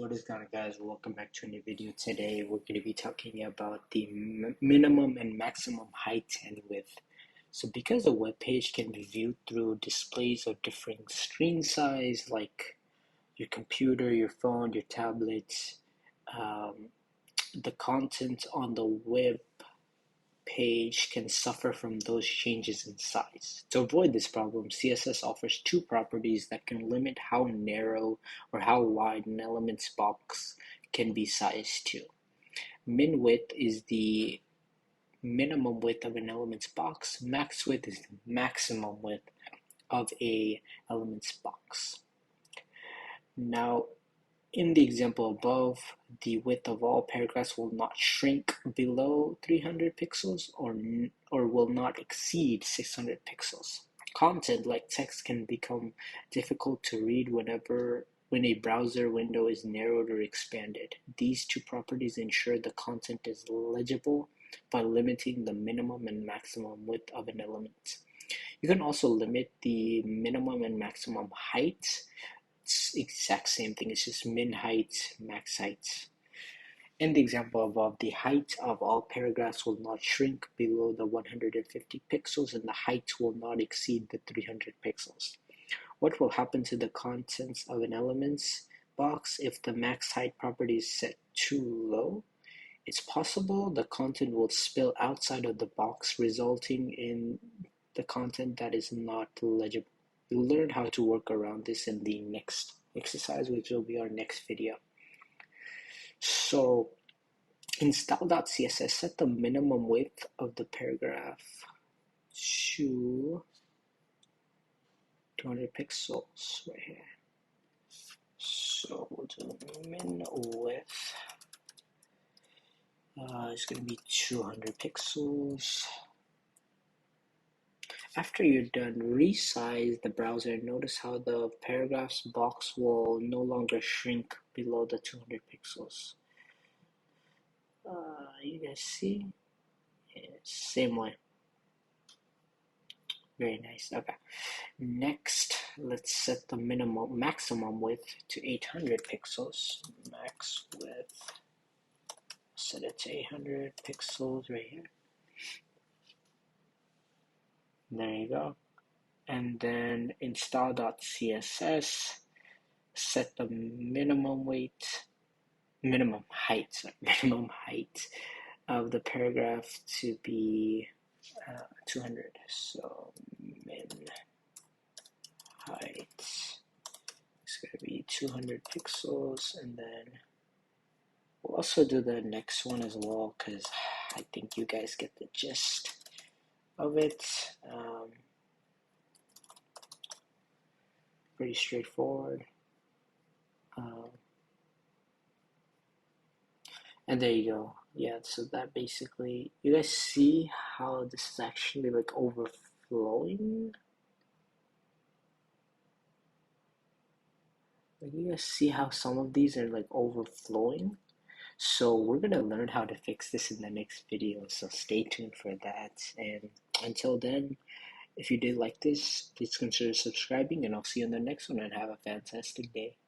What is going on, guys? Welcome back to a new video. Today we're going to be talking about the minimum and maximum height and width. So because a web page can be viewed through displays of different screen size, like your computer, your phone, your tablet, the content on the web page can suffer from those changes in size. To avoid this problem, CSS offers two properties that can limit how narrow or how wide an element's box can be sized to. Min width is the minimum width of an element's box. Max width is the maximum width of a element's box. Now, in the example above, the width of all paragraphs will not shrink below 300 pixels or will not exceed 600 pixels. Content like text can become difficult to read when a browser window is narrowed or expanded. These two properties ensure the content is legible by limiting the minimum and maximum width of an element. You can also limit the minimum and maximum height. It's the exact same thing. It's just min height, max height. In the example above, the height of all paragraphs will not shrink below the 150 pixels and the height will not exceed the 300 pixels. What will happen to the contents of an element's box if the max height property is set too low? It's possible the content will spill outside of the box, resulting in the content that is not legible. We'll learn how to work around this in the next exercise, which will be our next video. So in style.css, set the minimum width of the paragraph to 200 pixels right here. So we'll do min width. It's going to be 200 pixels. After you're done, resize the browser and notice how the paragraphs box will no longer shrink below the 200 pixels. You guys see? Yeah, same way. Very nice. Okay. Next, let's set the maximum width to 800 pixels. Max width. Set it to 800 pixels right here. There you go. And then in style.css, set the minimum height of the paragraph to be 200. So min height is going to be 200 pixels, and then we'll also do the next one as well because I think you guys get the gist of it. Pretty straightforward. And there you go. Yeah, so that basically, you guys see how this is actually like overflowing? Like, you guys see how some of these are like overflowing? So we're gonna learn how to fix this in the next video, so stay tuned for that. And until then, if you did like this, please consider subscribing, and I'll see you in the next one, and have a fantastic day.